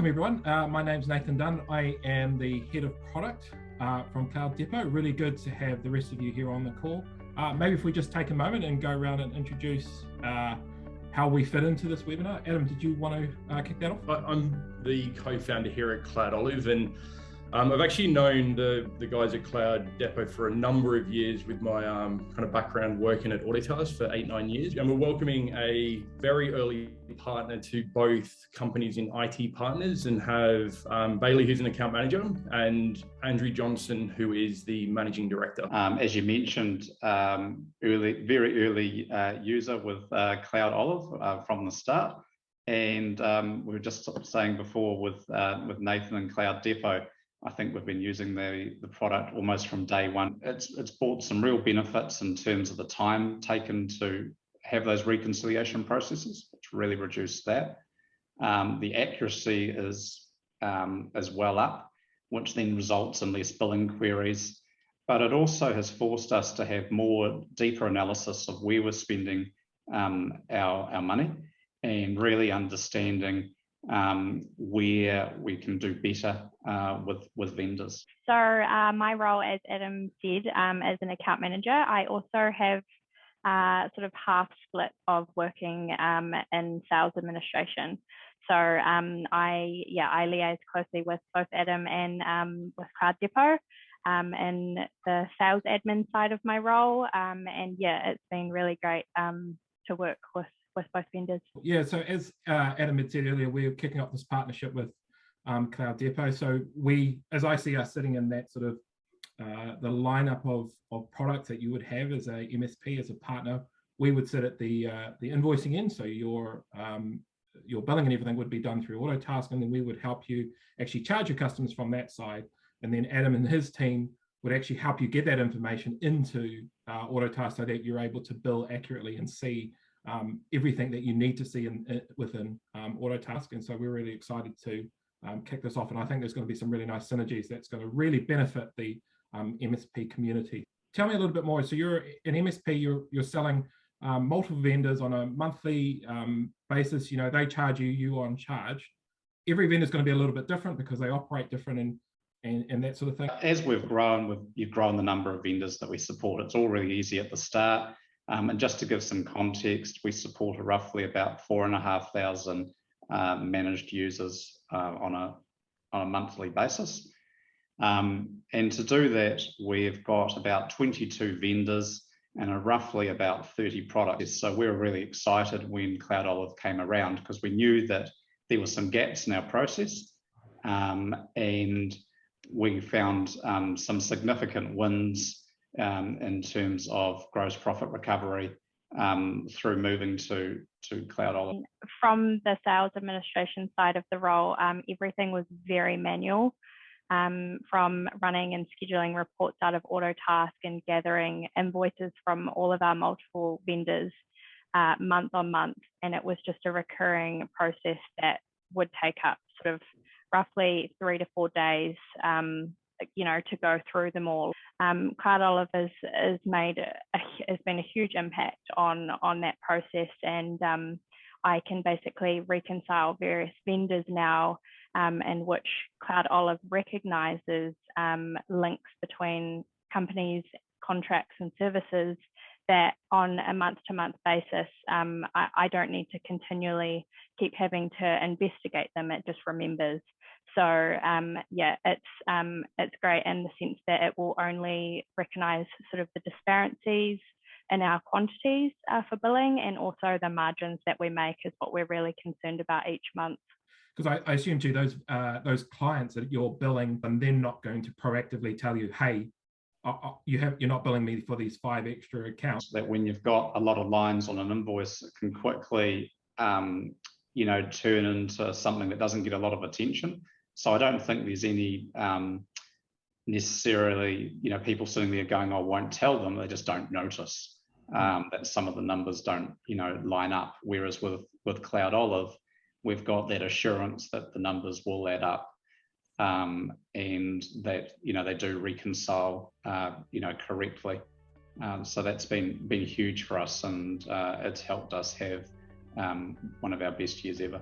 Welcome everyone. My name's Nathan Dunn. I am the head of product from Cloud Depot. Really good to have the rest of you here on the call. Maybe if we just take a moment and go around and introduce how we fit into this webinar. Adam, did you want to kick that off? I'm the co-founder here at CloudOlive, and I've actually known the guys at Cloud Depot for a number of years with my kind of background working at Autotask for 8-9 years. And we're welcoming a very early partner to both companies in IT partners, and have Bailey, who's an account manager, and Andrew Johnson, who is the managing director. As you mentioned, very early user with CloudOlive from the start. And we were just saying before with Nathan and Cloud Depot, I think we've been using the product almost from day one. It's brought some real benefits in terms of the time taken to have those reconciliation processes, which really reduced that. The accuracy is well up, which then results in less billing queries. But it also has forced us to have more deeper analysis of where we're spending our money, and really understanding where we can do better with vendors. So my role, as Adam said, as an account manager, I also have sort of half split of working in sales administration. So I liaise closely with both Adam and with Cloud Depot and the sales admin side of my role. And yeah, it's been really great to work with both vendors. Yeah, so as Adam had said earlier, we're kicking off this partnership with Cloud Depot. So we, as I see us sitting in that sort of the lineup of products that you would have as a MSP, as a partner, we would sit at the invoicing end. So your billing and everything would be done through Autotask, and then we would help you actually charge your customers from that side. And then Adam and his team would actually help you get that information into Autotask so that you're able to bill accurately and see everything that you need to see within Autotask. And so we're really excited to kick this off, and I think there's going to be some really nice synergies that's going to really benefit the MSP community. Tell me a little bit more. So you're an MSP, you're selling multiple vendors on a monthly basis. You know, they charge you on charge. Every vendor is going to be a little bit different because they operate different and that sort of thing. As we've grown, you've grown the number of vendors that we support. It's all really easy at the start. And just to give some context, we support roughly about 4,500 managed users on a monthly basis. And to do that, we've got about 22 vendors and roughly about 30 products. So we were really excited when CloudOlive came around, because we knew that there were some gaps in our process, and we found some significant wins in terms of gross profit recovery through moving to CloudOlive. From the sales administration side of the role, everything was very manual, from running and scheduling reports out of Autotask and gathering invoices from all of our multiple vendors month on month. And it was just a recurring process that would take up sort of roughly 3 to 4 days to go through them all. CloudOlive has been a huge impact on that process, and I can basically reconcile various vendors now, in which CloudOlive recognizes links between companies, contracts and services that on a month-to-month basis, I don't need to continually keep having to investigate them. It just remembers. So yeah, it's great in the sense that it will only recognize sort of the disparities in our quantities for billing, and also the margins that we make is what we're really concerned about each month. Because I assume too, those clients that you're billing, and they're not going to proactively tell you, hey, you're not billing me for these 5 extra accounts. That when you've got a lot of lines on an invoice, it can quickly turn into something that doesn't get a lot of attention. So I don't think there's any necessarily, people sitting there going, I won't tell them. They just don't notice that some of the numbers don't, line up. Whereas with CloudOlive, we've got that assurance that the numbers will add up, and that, they do reconcile, correctly. So that's been huge for us, and it's helped us have one of our best years ever.